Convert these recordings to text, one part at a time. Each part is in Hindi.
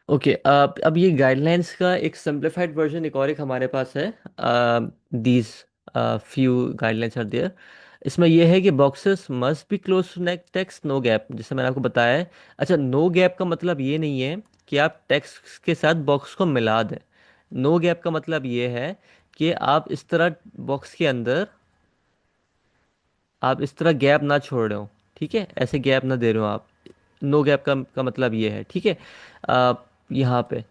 ओके, अब ये गाइडलाइंस का एक सिंप्लीफाइड वर्जन एक और एक हमारे पास है। These few guidelines are there. इसमें यह है कि boxes must be close to text, no gap, जैसे मैंने आपको बताया है। अच्छा, नो गैप का मतलब ये नहीं है कि आप टेक्स्ट के साथ बॉक्स को मिला दें। नो गैप का मतलब ये है कि आप इस तरह बॉक्स के अंदर, आप इस तरह गैप ना छोड़ रहे हो। ठीक है, ऐसे गैप ना दे रहे हो आप। नो गैप का मतलब ये है, ठीक है। यहाँ पे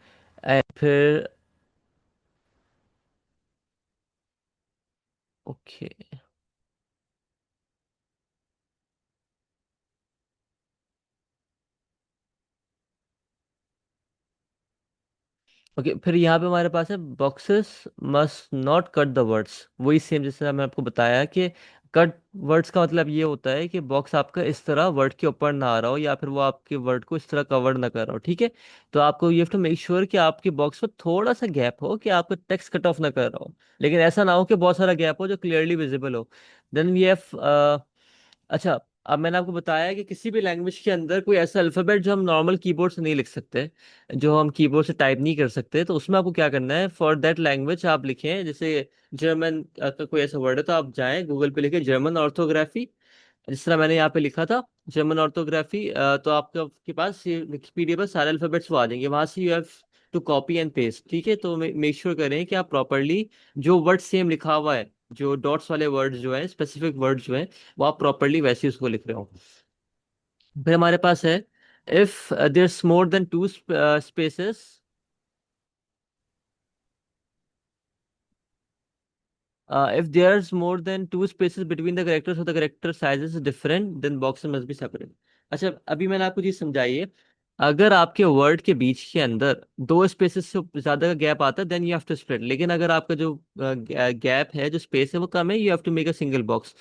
फिर ओके। ओके, फिर यहाँ पे हमारे पास है boxes must not cut the words. वही सेम जैसे मैंने आपको बताया कि कट वर्ड्स का मतलब ये होता है कि बॉक्स आपका इस तरह वर्ड के ऊपर ना आ रहा हो, या फिर वो आपके वर्ड को इस तरह कवर ना कर रहा हो, ठीक है। तो आपको ये टू मेक श्योर कि आपके बॉक्स में थोड़ा सा गैप हो, कि आपका टेक्स्ट कट ऑफ ना कर रहा हो, लेकिन ऐसा ना हो कि बहुत सारा गैप हो जो क्लियरली विजिबल हो। Then we have. अच्छा, अब मैंने आपको बताया कि किसी भी लैंग्वेज के अंदर कोई ऐसा अल्फाबेट जो हम नॉर्मल कीबोर्ड से नहीं लिख सकते, जो हम कीबोर्ड से टाइप नहीं कर सकते, तो उसमें आपको क्या करना है, फॉर दैट लैंग्वेज आप लिखें, जैसे जर्मन का कोई ऐसा वर्ड है तो आप जाएं गूगल पे, लिखे जर्मन ऑर्थोग्राफी, जिस तरह मैंने यहाँ पे लिखा था, जर्मन ऑर्थोग्राफी। तो आपका के पास ये विकिपीडिया पर सारे अल्फाबेट्स वो आ जाएंगे, वहां से you have to copy and paste, ठीक है। तो मेक श्योर करें कि आप प्रॉपरली जो वर्ड सेम लिखा हुआ है, जो डॉट्स वाले वर्ड्स जो है, स्पेसिफिक वर्ड जो है, वो आप प्रॉपरली वैसे ही उसको लिख रहे हो। फिर हमारे पास है, if there more than two spaces, if there's more than two spaces between the characters or the character sizes is different, then boxes must be separate। अच्छा, अभी मैंने आपको चीज समझाई है। अगर आपके वर्ड के बीच के अंदर दो स्पेसेस से ज्यादा का गैप आता है, then you have to split. लेकिन अगर आपका जो गैप है, जो स्पेस है, वो कम है, you have to make a single box.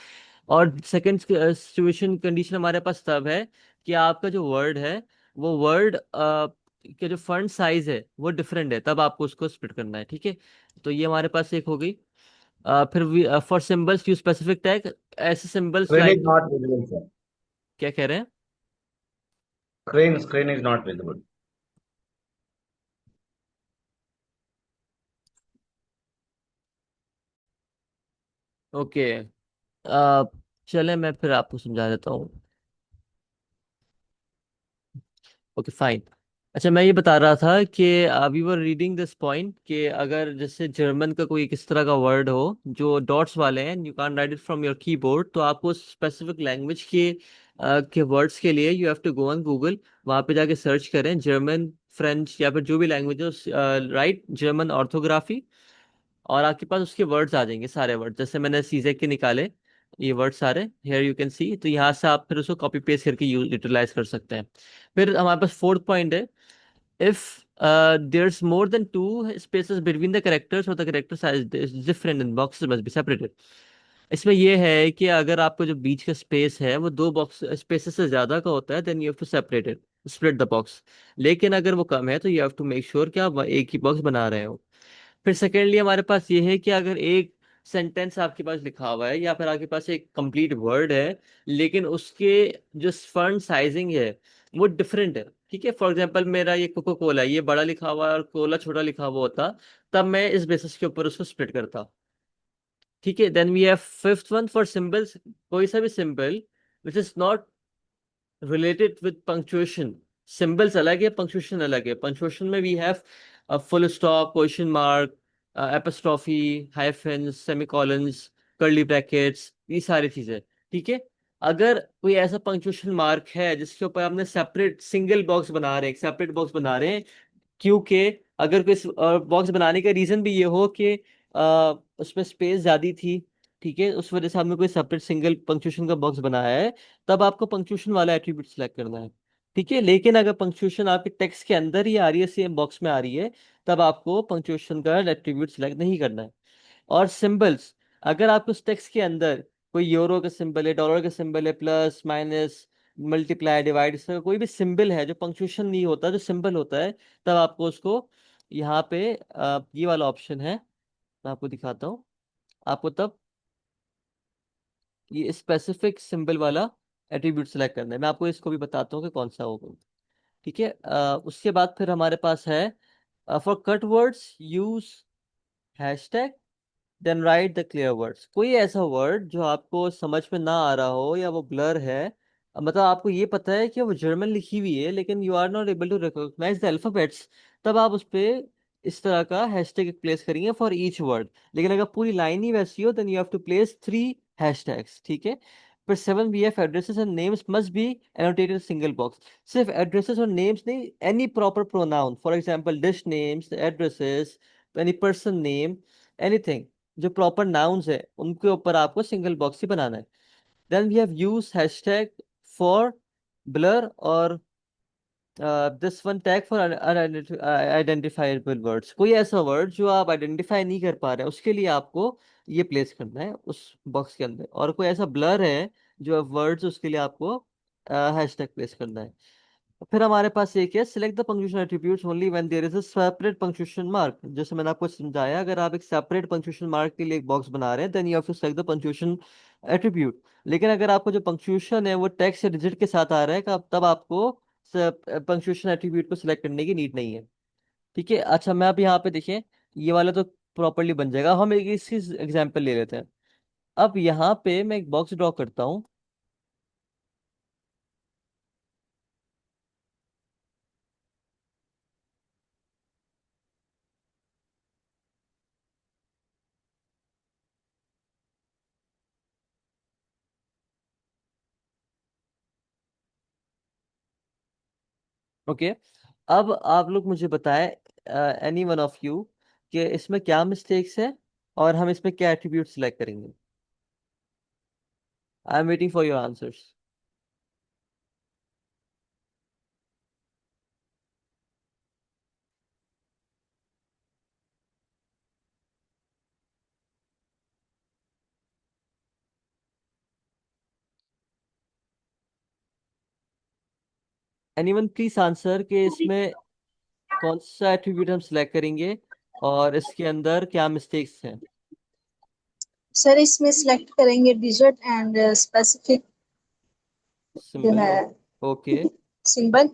और सेकंड सिचुएशन कंडीशन हमारे पास तब है कि आपका जो वर्ड है, वो वर्ड के जो फॉन्ट साइज है वो डिफरेंट है, तब आपको उसको स्प्लिट करना है, ठीक है। तो ये हमारे पास एक हो गई। फिर for symbols use specific tag, ऐसे symbols Screen is like, not visible, sir. क्या कह रहे हैं? Screen is not visible. Okay, चले मैं फिर आपको समझा देता हूँ। Okay fine. अच्छा, मैं ये बता रहा था कि we were reading this point कि अगर जैसे जर्मन का कोई किस तरह का वर्ड हो जो डॉट्स वाले हैं, you can write it from your keyboard, तो आपको स्पेसिफिक लैंग्वेज के वर्ड्स के लिए you have to go on Google, वहां पे जाके सर्च करें जर्मन, फ्रेंच, या फिर जो भी लैंग्वेज हो, राइट जर्मन ऑर्थोग्राफी, और आपके पास उसके वर्ड्स आ जाएंगे, सारे वर्ड जैसे मैंने सीजेक के निकाले, ये वर्ड सारे हेयर यू कैन सी। तो यहाँ से आप फिर उसको कॉपी पेस्ट करके यूटिलाइज कर सकते हैं। फिर हमारे पास फोर्थ पॉइंट है, if there's more than two spaces between the characters or the character size is different and boxes must be separated। इसमें ये है कि अगर आपका जो बीच का स्पेस है वो दो बॉक्स स्पेसेस से ज्यादा का होता है, then you have to separate it, split the box. लेकिन अगर वो कम है तो you have to make sure कि आप एक ही बॉक्स बना रहे हो। फिर सेकेंडली हमारे पास ये है कि अगर एक सेंटेंस आपके पास लिखा हुआ है, या फिर आपके पास एक कंप्लीट वर्ड है, लेकिन उसके जो फॉन्ट साइजिंग है वो डिफरेंट है, ठीक है। फॉर एग्जांपल मेरा ये कोको कोला, ये बड़ा लिखा हुआ है और कोला छोटा लिखा हुआ होता, तब मैं इस बेसिस के ऊपर उसको स्प्लिट करता, ठीक है। Then we have fifth one for symbols, कोई सा भी symbol which is not related with punctuation. Symbols अलग है, पंक्चुएशन अलग है। पंक्चुएशन में we have full stop, question mark, apostrophe, hyphens, semicolons, curly brackets, ये सारी चीजें, ठीक है। अगर कोई ऐसा पंक्चुएशन मार्क है जिसके ऊपर आपने सेपरेट सिंगल बॉक्स बना रहे हैं, सेपरेट बॉक्स बना रहे हैं, क्योंकि अगर कोई बॉक्स बनाने का रीजन भी ये हो कि उसमें स्पेस ज्यादा थी, ठीक है, उस वजह से हमने कोई सेपरेट सिंगल पंक्चुएशन का बॉक्स बनाया है, तब आपको पंक्चुएशन वाला एट्रीब्यूट सिलेक्ट करना है, ठीक है। लेकिन अगर पंक्चुएशन आपके टेक्स्ट के अंदर ही आ रही है, सेम बॉक्स में आ रही है, तब आपको पंक्चुएशन का एट्रीब्यूट सिलेक्ट नहीं करना है। और सिंबल्स, अगर आपको उस टेक्स्ट के अंदर कोई यूरो का सिंबल है, डॉलर का सिंबल है, प्लस माइनस मल्टीप्लाई डिवाइड, इस तरह कोई भी सिंबल है जो पंक्चुएशन नहीं होता, जो सिंबल होता है, तब आपको उसको यहाँ पे ये वाला ऑप्शन है, मैं आपको दिखाता हूँ। आपको तब ये स्पेसिफिक सिंबल वाला एट्रीब्यूट सेलेक्ट करना है। मैं आपको इसको भी बताता हूँ कि कौन सा होगा। ठीक है। उसके बाद फिर हमारे पास है for cut words use hashtag, then write the clear words. कोई ऐसा वर्ड जो आपको समझ में ना आ रहा हो या वो ब्लर है, मतलब आपको ये पता है कि वो जर्मन लिखी हुई है लेकिन you are not able to recognise the alphabets, तब आप उस पे इस तरह का हैशटैग प्लेस करेंगे फॉर ईच वर्ड। लेकिन अगर पूरी लाइन ही वैसी हो then you have to place 3 hashtags. ठीक है। पर 7 VF addresses and names must be annotated single box. सिर्फ एड्रेसेस और नेम्स नहीं, any proper pronoun, for example dish names, addresses, any person name, anything जो प्रॉपर नाउन्स है उनके ऊपर आपको सिंगल बॉक्स ही बनाना है। Then we have use hashtag for blur और this one tag for identifiable words. कोई ऐसा वर्ड जो आप आइडेंटिफाई नहीं कर पा रहे हैं उसके लिए आपको ये प्लेस करना है उस बॉक्स के अंदर, और कोई ऐसा ब्लर है जो वर्ड्स उसके लिए आपको हैशटैग प्लेस करना है। फिर हमारे पास एक है select the punctuation attributes only when there is a separate punctuation mark. जैसे मैंने आपको समझाया, अगर आप एक सेपरेट पंक्चुएशन मार्क के लिए एक बॉक्स बना रहे हैं then you have to select the punctuation attribute. लेकिन अगर आपको जो पंक्चुएशन है वो टेक्स्ट या डिजिट के साथ आ रहा है तब आपको पंक्चुएशन एट्रीब्यूट को सिलेक्ट करने की नीड नहीं है। ठीक है। अच्छा, मैं अब यहाँ पे देखें, ये वाला तो प्रॉपरली बन जाएगा। हम एक इसकी एग्जाम्पल ले लेते हैं। अब यहाँ पे मैं एक बॉक्स ड्रॉ करता हूँ। ओके। अब आप लोग मुझे बताएं, एनी वन ऑफ यू, कि इसमें क्या मिस्टेक्स है और हम इसमें क्या एट्रीब्यूट सिलेक्ट करेंगे। I am waiting for your answers. Any one please answer कि इसमें कौन सा एट्रीब्यूट हम सिलेक्ट करेंगे और इसके अंदर क्या मिस्टेक्स हैं। सर इसमें सिलेक्ट करेंगे डिजिट एंड स्पेसिफिक जो सिंबल। है ओके। सिंबल।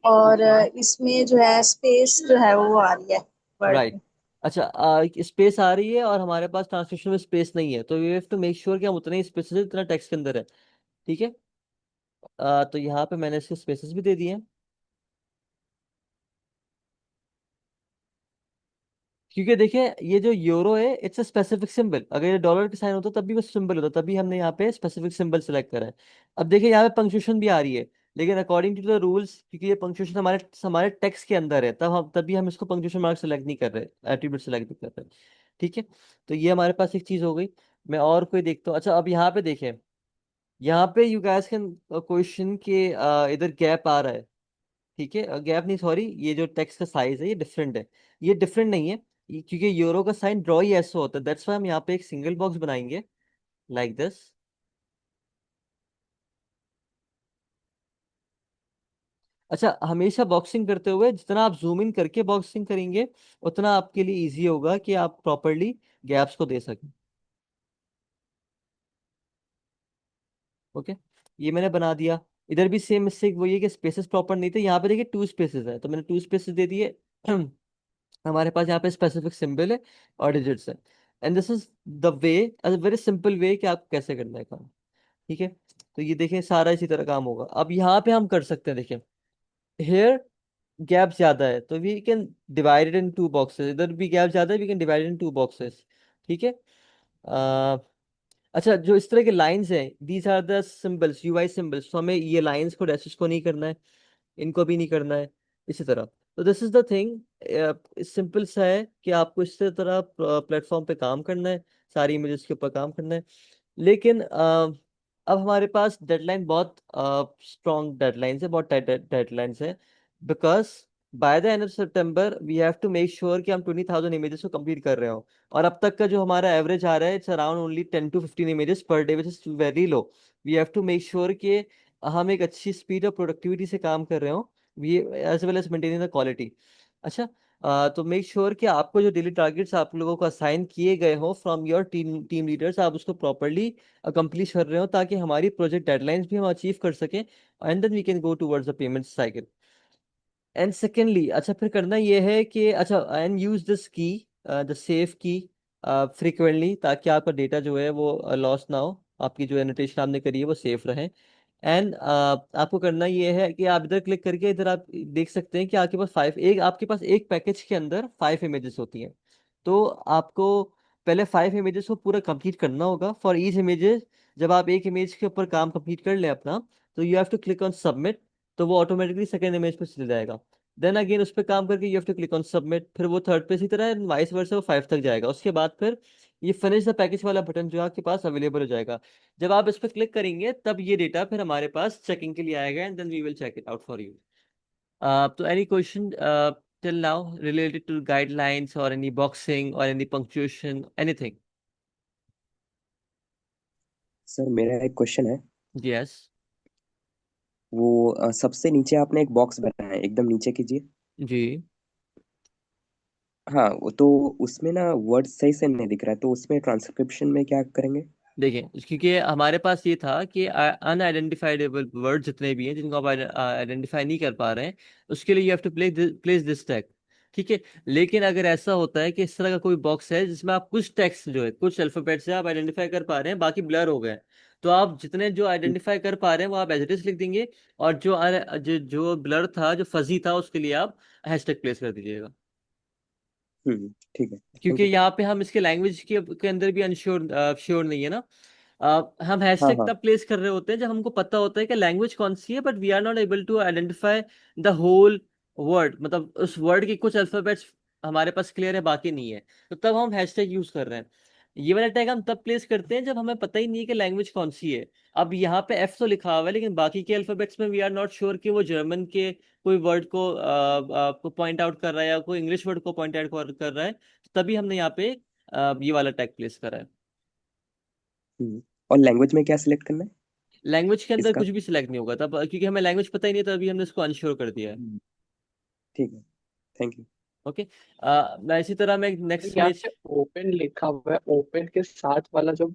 और इसमें जो है स्पेस जो है वो आ रही है वर्ड राइट। में। अच्छा, स्पेस आ रही है और हमारे पास ट्रांसलेशन में स्पेस नहीं है, तो we have to make sure कि हम उतने ही स्पेसेस जितना टेक्स्ट के अंदर है। ठीक है। तो यहाँ पे मैंने इसके स्पेसेस भी दे दिए हैं, क्योंकि देखिए ये जो यूरो है इट्स अ स्पेसिफिक सिंबल। अगर ये डॉलर के साइन होता तब भी वो सिंबल होता, तभी हमने यहाँ पे स्पेसिफिक सिंबल सेलेक्ट करा है। अब देखिए यहाँ पे पंक्चुएशन भी आ रही है, लेकिन अकॉर्डिंग टू द रूल्स, क्योंकि ये पंक्चुएशन हमारे हमारे टेक्स्ट के अंदर है, तभी हम इसको पंक्चुएशन मार्क सेलेक्ट नहीं कर रहे, एट्रीब्यूट सेलेक्ट नहीं कर रहे। ठीक है। तो ये हमारे पास एक चीज हो गई। मैं और कोई देखता हूँ। अच्छा, अब यहाँ पे देखें, यहाँ पे यू गैस कैन क्वेश्चन के इधर गैप आ रहा है। ठीक है, गैप नहीं, सॉरी, ये जो टेक्स्ट का साइज है ये डिफरेंट है। ये डिफरेंट नहीं है, क्योंकि यूरो का साइन ड्रॉ ही ऐसा होता है, दैट्स व्हाई हम यहाँ पे एक सिंगल बॉक्स बनाएंगे लाइक दिस। अच्छा, हमेशा बॉक्सिंग करते हुए जितना आप जूम इन करके बॉक्सिंग करेंगे उतना आपके लिए इजी होगा कि आप प्रॉपरली गैप्स को दे सकें। ओके। ये मैंने बना दिया। इधर भी सेम मिस्टेक वही है कि स्पेसेस प्रॉपर नहीं थे। यहाँ पे देखिए 2 स्पेसेस है तो मैंने 2 स्पेसेस दे दिए। हमारे पास यहाँ पे स्पेसिफिक सिंबल है और डिजिट्स है। And this is the way, very simple way कि आपको कैसे करना है काम। ठीक है। तो ये देखें सारा इसी तरह काम होगा। अब यहाँ पे हम कर सकते हैं, देखें हेयर गैप ज्यादा है तो we can divide it in 2 boxes. इधर भी गैप ज्यादा है, we can divide in 2 boxes. ठीक है। अच्छा, जो इस तरह के लाइंस हैं, these are the symbols, UI symbols, तो हमें ये लाइंस को डैशेस को नहीं करना है, इनको भी नहीं करना है, इसी तरह। तो this is the thing, simple सा है कि आपको इस तरह प्लेटफॉर्म पे काम करना है, सारी इमेजेस के ऊपर काम करना है। लेकिन अब हमारे पास डेडलाइन बहुत स्ट्रॉन्ग डेडलाइंस है, बहुत टाइट डेडलाइंस है, because by the end of सितंबर we have to make sure कि हम 20,000 इमेजेस को कंप्लीट कर रहे हो। और अब तक का जो हमारा एवरेज आ रहा है it's around only 10 to 15 images per day, which is very low. We have to make sure कि हम एक अच्छी स्पीड और प्रोडक्टिविटी से काम कर रहे हो, we as well as maintaining the quality. अच्छा, तो मेक श्योर कि आपको जो डेली टारगेट्स आप लोगों को असाइन किए गए हो from your team team leaders, आप उसको प्रॉपरली अकम्प्लिश कर रहे हो, ताकि हमारी प्रोजेक्ट डेडलाइंस भी हम अचीव कर सकें, and then we can go towards the payment cycle. And secondly, अच्छा फिर करना ये है कि अच्छा, and use this key, the safe key frequently, ताकि आपका डेटा जो है वो लॉस ना हो, आपकी जो एनोटेशन आपने करी है वो सेफ रहे। एंड आपको करना ये है कि आप इधर क्लिक करके इधर आप देख सकते हैं कि आपके पास एक पैकेज के अंदर 5 इमेजेस होती हैं। तो आपको पहले 5 इमेजेस को पूरा कंप्लीट करना होगा फॉर ईच इमेजेस। जब आप एक इमेज के ऊपर काम कंप्लीट कर लें अपना, तो you have to click on submit, तो वो ऑटोमेटिकली सेकंड इमेज पे चले जाएगा। देन अगेन उस पर काम करके you have to click on submit, फिर वो थर्ड पे इसी तरह वाइस वर्सा वो 5 तक जाएगा। उसके बाद फिर ये फिनिश द पैकेज वाला बटन जो आपके पास अवेलेबल हो जाएगा। जब आप इस पर क्लिक करेंगे तब ये डेटा फिर हमारे पास चेकिंग के लिए आएगा, and then we will check it out for you. तो any question till now related to guidelines or any boxing or any punctuation, anything? Sir मेरा एक क्वेश्चन है। Yes. वो सबसे नीचे आपने एक बॉक्स बनाया है, एकदम नीचे कीजिए। जी हाँ, वो तो उसमें ना वर्ड सही से नहीं दिख रहा है, तो उसमें ट्रांसक्रिप्शन में क्या करेंगे? देखिए, क्योंकि हमारे पास ये था कि अनआइडेंटिफाइडेबल वर्ड जितने भी हैं जिनको आप आइडेंटिफाई नहीं कर पा रहे हैं, उसके लिए you have to place this tag. ठीक है। लेकिन अगर ऐसा होता है कि इस तरह का कोई बॉक्स है जिसमें आप कुछ टेक्स्ट जो है, कुछ अल्फाबेट से आप आइडेंटिफाई कर पा रहे हैं, बाकी ब्लर हो गए हैं, तो आप जितने जो आइडेंटिफाई कर पा रहे हैं वो आप एज इट इज लिख देंगे, और जो ब्लर था, जो फजी था, उसके लिए आप हैशटैग प्लेस कर दीजिएगा। ठीक है, क्योंकि थैंक यू। यहाँ पे हम इसके लैंग्वेज के अंदर भी अनश्योर श्योर नहीं है ना। हम हाँ हैशटैग हाँ। तब प्लेस कर रहे होते हैं जब हमको पता होता है कि लैंग्वेज कौन सी है, but we are not able to identify the whole word, मतलब उस वर्ड के कुछ अल्फाबेट्स हमारे पास क्लियर है, बाकी नहीं है, तो तब हम हैशटैग यूज कर रहे हैं। ये वाला टैग हम तब प्लेस करते हैं जब हमें पता ही नहीं है कि लैंग्वेज कौन सी है। अब यहाँ पे एफ तो लिखा हुआ है, लेकिन बाकी के अल्फाबेट्स में वी आर नॉट श्योर कि वो जर्मन के कोई वर्ड को पॉइंट आउट कर रहा है या कोई इंग्लिश वर्ड को पॉइंट आउट कर रहा है, तभी हमने यहाँ पे ये वाला टैग प्लेस करा है। और लैंग्वेज में क्या सिलेक्ट करना है लैंग्वेज के अंदर इसका? कुछ भी सिलेक्ट नहीं होगा तब, क्योंकि हमें लैंग्वेज पता ही नहीं था, अभी हमने इसको अनश्योर कर दिया है। हम्म, ठीक है, थैंक यू। ओके। मैं इसी तरह मैं तो नेक्स्ट यहाँ इमेज। पे ओपन लिखा हुआ है, ओपन के साथ वाला जो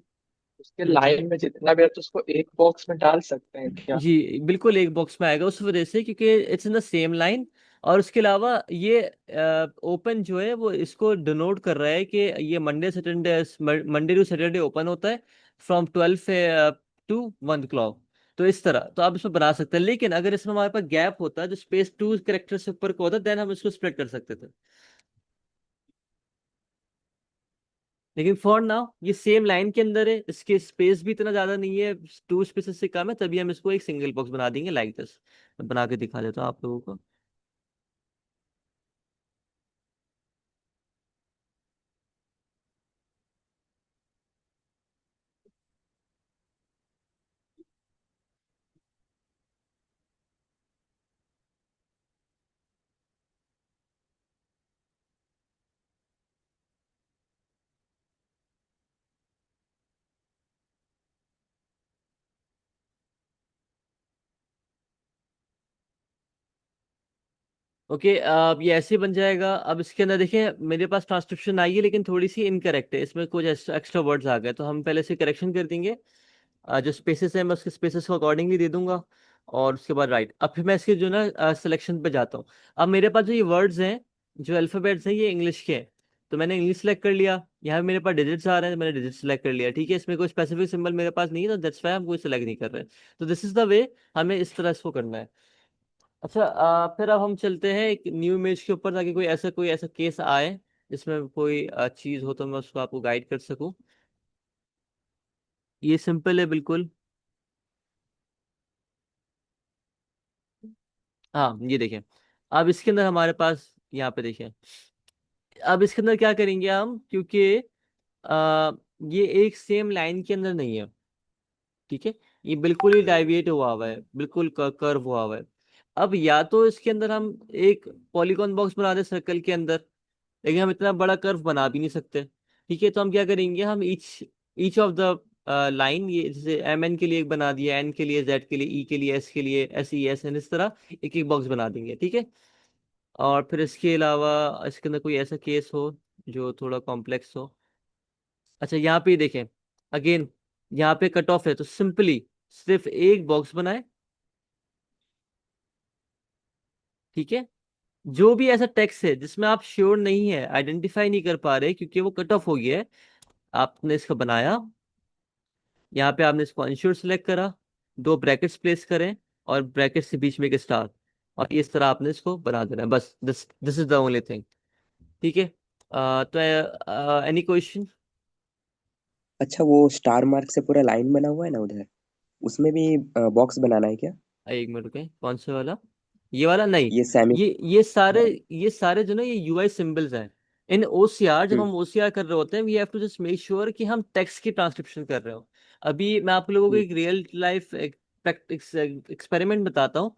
उसके हम्म। लाइन में जितना भी है तो उसको एक बॉक्स में डाल सकते हैं क्या? जी बिल्कुल, एक बॉक्स में आएगा उस वजह से क्योंकि it's in the same line. और उसके अलावा ये ओपन जो है वो इसको डिनोट कर रहा है कि ये मंडे टू सैटरडे ओपन होता है, फ्रॉम 12 टू 1 o'clock। तो इस तरह तो आप इसमें बना सकते हैं, लेकिन अगर इसमें हमारे पास गैप होता है जो स्पेस 2 कैरेक्टर से ऊपर का होता है, देन हम इसको स्प्लिट कर सकते थे। लेकिन फॉर नाउ ये सेम लाइन के अंदर है, इसके स्पेस भी इतना ज्यादा नहीं है, 2 स्पेसेस से कम है, तभी हम इसको एक सिंगल बॉक्स बना देंगे लाइक दिस। मैं बना के दिखा देता हूँ आप लोगों को। ओके, अब ये ऐसे बन जाएगा। अब इसके अंदर देखिए मेरे पास ट्रांसक्रिप्शन आई है, लेकिन थोड़ी सी इनकरेक्ट है, इसमें कुछ एक्स्ट्रा वर्ड्स आ गए, तो हम पहले से करेक्शन कर देंगे। जो स्पेसेस है मैं उसके स्पेसेस को अकॉर्डिंगली दे दूंगा, और उसके बाद राइट। अब फिर मैं इसके जो ना सिलेक्शन पे जाता हूँ। अब मेरे पास जो ये वर्ड्स हैं, जो अल्फाबेट्स हैं, ये इंग्लिश के हैं, तो मैंने इंग्लिश सेलेक्ट कर लिया। यहाँ पे मेरे पास डिजिट्स आ रहे हैं, तो मैंने डिजिट सेलेक्ट कर लिया। ठीक है, इसमें कोई स्पेसिफिक सिंबल मेरे पास नहीं है, तो दैट्स वाई हम कोई सेलेक्ट नहीं कर रहे हैं। तो दिस इज द वे हमें इस तरह इसको करना है। अच्छा, फिर अब हम चलते हैं एक न्यू इमेज के ऊपर, ताकि कोई ऐसा केस आए जिसमें कोई चीज हो तो मैं उसको आपको गाइड कर सकूं। ये सिंपल है बिल्कुल। हाँ ये देखें। अब इसके अंदर हमारे पास यहाँ पे देखें। अब इसके अंदर क्या करेंगे हम, क्योंकि आ, ये एक सेम लाइन के अंदर नहीं है। ठीक है। ये बिल्कुल ही डाइविएट हुआ हुआ है, बिल्कुल कर्व हुआ हुआ है। अब या तो इसके अंदर हम एक पॉलीगॉन बॉक्स बना दे सर्कल के अंदर, लेकिन हम इतना बड़ा कर्व बना भी नहीं सकते। ठीक है, तो हम क्या करेंगे, हम each each of the line, ये जैसे एम एन के लिए एक बना दिया, एन के लिए, जेड के लिए, ई के लिए, एस के लिए, एस ई एस एन, इस तरह एक एक बॉक्स बना देंगे। ठीक है। और फिर इसके अलावा इसके अंदर कोई ऐसा केस हो जो थोड़ा कॉम्प्लेक्स हो। अच्छा, यहाँ पे देखें अगेन, यहाँ पे कट ऑफ है, तो सिंपली सिर्फ एक बॉक्स बनाए। ठीक है। जो भी ऐसा टेक्स्ट है जिसमें आप श्योर नहीं है, आइडेंटिफाई नहीं कर पा रहे क्योंकि वो कट ऑफ हो गया है, आपने इसका बनाया, यहाँ पे आपने इसको अनश्योर सेलेक्ट करा, दो ब्रैकेट्स प्लेस करें और ब्रैकेट्स के बीच में एक स्टार, और इस तरह आपने इसको बना देना है, बस this this is the only thing. ठीक है। तो एनी क्वेश्चन? अच्छा, वो स्टार मार्क से पूरा लाइन बना हुआ है ना उधर, उसमें भी बॉक्स बनाना है क्या? एक मिनट रुके, कौन से वाला? ये वाला नहीं। ये सेमी। ये सारे, हाँ। ये सारे जो ना ये यूआई सिंबल्स हैं। इन ओसीआर, जब हम्म। हम ओसीआर कर रहे होते हैं, we have to just make sure कि हम टेक्स्ट की ट्रांसक्रिप्शन कर रहे हो। अभी मैं आप लोगों को हम्म। एक रियल लाइफ एक्सपेरिमेंट बताता हूँ।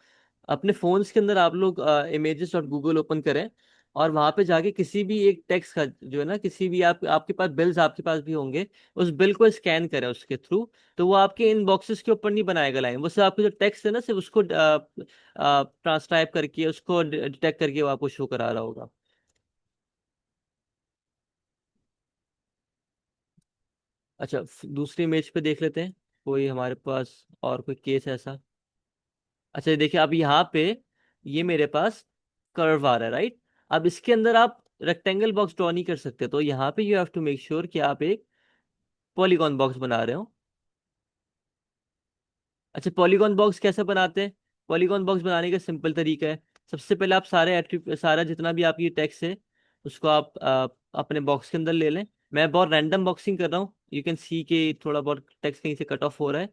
अपने फोन्स के अंदर आप लोग इमेजेस डॉट गूगल ओपन करें, और वहां पे जाके किसी भी एक टेक्स्ट का जो है ना, किसी भी आपके पास बिल्स आपके पास भी होंगे, उस बिल को स्कैन करें उसके थ्रू। तो वो आपके इन बॉक्सेस के ऊपर नहीं बनाएगा लाइन, वो सिर्फ आपके जो टेक्स्ट है ना, सिर्फ उसको ट्रांसक्राइब करके, उसको डिटेक्ट करके वो आपको शो करा रहा होगा। अच्छा, दूसरी इमेज पे देख लेते हैं, कोई हमारे पास और कोई केस ऐसा। अच्छा, ये देखिए, अब यहाँ पे ये मेरे पास कर्व आ रहा है, राइट? अब इसके अंदर आप रेक्टेंगल बॉक्स ड्रॉ नहीं कर सकते, तो यहाँ पे you have to make sure कि आप एक पॉलीगॉन बॉक्स बना रहे हो। अच्छा, पॉलीगॉन बॉक्स कैसे बनाते हैं? पॉलीगॉन बॉक्स बनाने का सिंपल तरीका है। सबसे पहले आप सारा जितना भी आपकी टेक्स्ट है, उसको आप अपने बॉक्स के अंदर ले लें। मैं बहुत रैंडम बॉक्सिंग कर रहा हूँ, यू कैन सी कि थोड़ा बहुत टेक्स्ट कहीं से कट ऑफ हो रहा है।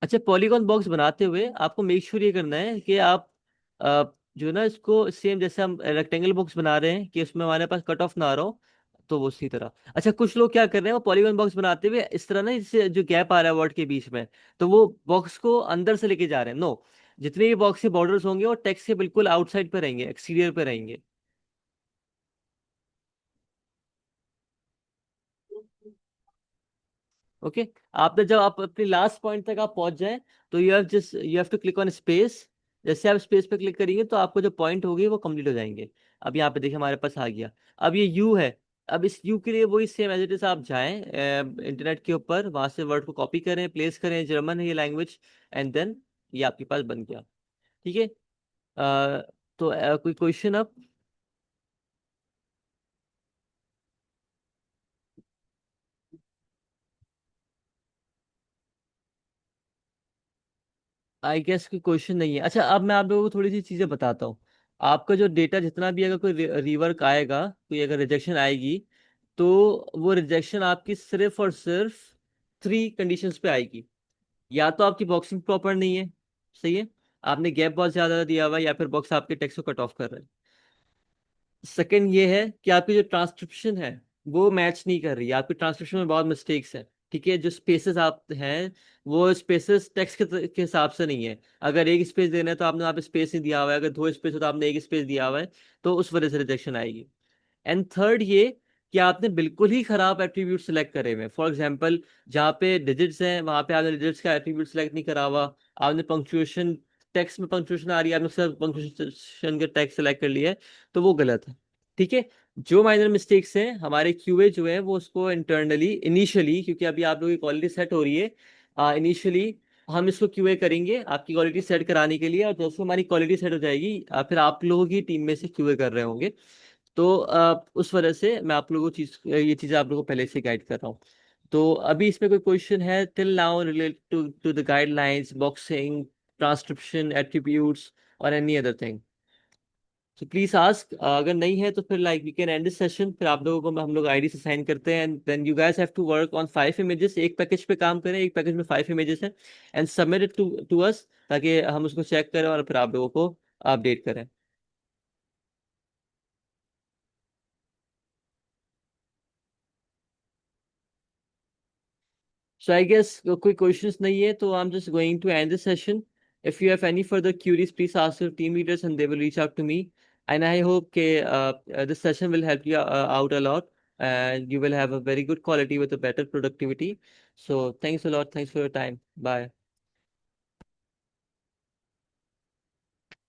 अच्छा, पॉलीगॉन बॉक्स बनाते हुए आपको मेक श्योर ये करना है कि आप जो है ना, इसको सेम जैसे हम रेक्टेंगल बॉक्स बना रहे हैं कि उसमें हमारे पास कट ऑफ ना आ रहा हो, तो वो उसी तरह। अच्छा, कुछ लोग क्या कर रहे हैं, वो पॉलीगॉन बॉक्स बनाते हुए इस तरह ना, जैसे जो गैप आ रहा है वर्ड के बीच में, तो वो बॉक्स को अंदर से लेके जा रहे हैं। नो, जितने भी बॉक्स के बॉर्डर्स होंगे वो टेक्स्ट के बिल्कुल आउटसाइड पे रहेंगे, एक्सटीरियर पे रहेंगे। ओके। आपने जब आप अपनी लास्ट पॉइंट तक आप पहुंच जाए, तो you have to click on space. जैसे आप स्पेस पे क्लिक करेंगे तो आपको जो पॉइंट होगी वो कंप्लीट हो जाएंगे। अब यहाँ पे देखिए हमारे पास आ गया। अब ये यू है। अब इस यू के लिए वही सेम एज इट इज, आप जाएं इंटरनेट के ऊपर, वहां से वर्ड को कॉपी करें, प्लेस करें, जर्मन है ये लैंग्वेज, एंड देन ये आपके पास बन गया। ठीक है। तो कोई क्वेश्चन अब? आई गेस कोई क्वेश्चन नहीं है। अच्छा, अब मैं आप लोगों को थोड़ी सी चीजें बताता हूँ। आपका जो डेटा जितना भी, अगर कोई रिवर्क आएगा, कोई अगर रिजेक्शन आएगी, तो वो रिजेक्शन आपकी सिर्फ और सिर्फ थ्री कंडीशंस पे आएगी। या तो आपकी बॉक्सिंग प्रॉपर नहीं है, सही है, आपने गैप बहुत ज्यादा दिया हुआ है, या फिर बॉक्स आपके टेक्स्ट को कट ऑफ कर रहा है। सेकंड ये है कि आपकी जो ट्रांसक्रिप्शन है वो मैच नहीं कर रही है, आपकी ट्रांसक्रिप्शन में बहुत मिस्टेक्स हैं। ठीक है, जो स्पेसेस आप हैं, वो स्पेसेस टेक्स्ट के हिसाब से नहीं है। अगर एक स्पेस देना है तो आपने वहाँ पे स्पेस नहीं दिया हुआ है, अगर दो स्पेस हो तो आपने एक स्पेस दिया हुआ है, तो उस वजह से रिजेक्शन आएगी। एंड थर्ड ये कि आपने बिल्कुल ही खराब एट्रीब्यूट सेलेक्ट करे हुए हैं। फॉर एग्जांपल, जहाँ पे डिजिट्स हैं वहाँ पे आपने डिजिट्स का एट्रीब्यूट सेलेक्ट नहीं करा हुआ, आपने पंक्चुएशन, टेक्स्ट में पंक्चुएशन आ रही है, आपने सिर्फ पंक्चुएशन के टेक्स्ट सेलेक्ट कर लिया है, तो वो गलत है। ठीक है। जो माइनर मिस्टेक्स हैं, हमारे क्यूए जो है वो उसको इंटरनली इनिशियली, क्योंकि अभी आप लोगों की क्वालिटी सेट हो रही है, इनिशियली हम इसको क्यूए करेंगे आपकी क्वालिटी सेट कराने के लिए, और जैसे हमारी क्वालिटी सेट हो जाएगी, फिर आप लोगों की टीम में से क्यूए कर रहे होंगे। तो उस वजह से मैं आप लोगों को ये चीज़ आप लोगों को पहले से गाइड कर रहा हूँ। तो अभी इसमें कोई क्वेश्चन है till now related to the guidelines, boxing, transcription, attributes, और एनी अदर थिंग? तो प्लीज आस्क, अगर नहीं है तो फिर like we can end this session. फिर आप लोगों को हम लोग आईडी से साइन करते हैं, and then you guys have to work on 5 images. एक पैकेज पे काम करें, एक पैकेज में 5 इमेजेस हैं, and submit it to to us, ताकि हम उसको चेक करें और फिर आप लोगों को अपडेट करें। So I guess कोई questions नहीं है, तो I'm just going to end the session. If you have any further queries, please ask your team leaders and they will reach out to me. And I hope this session will help you out a lot, and you will have a very good quality with a better productivity. So thanks a lot. Thanks for your time. Bye.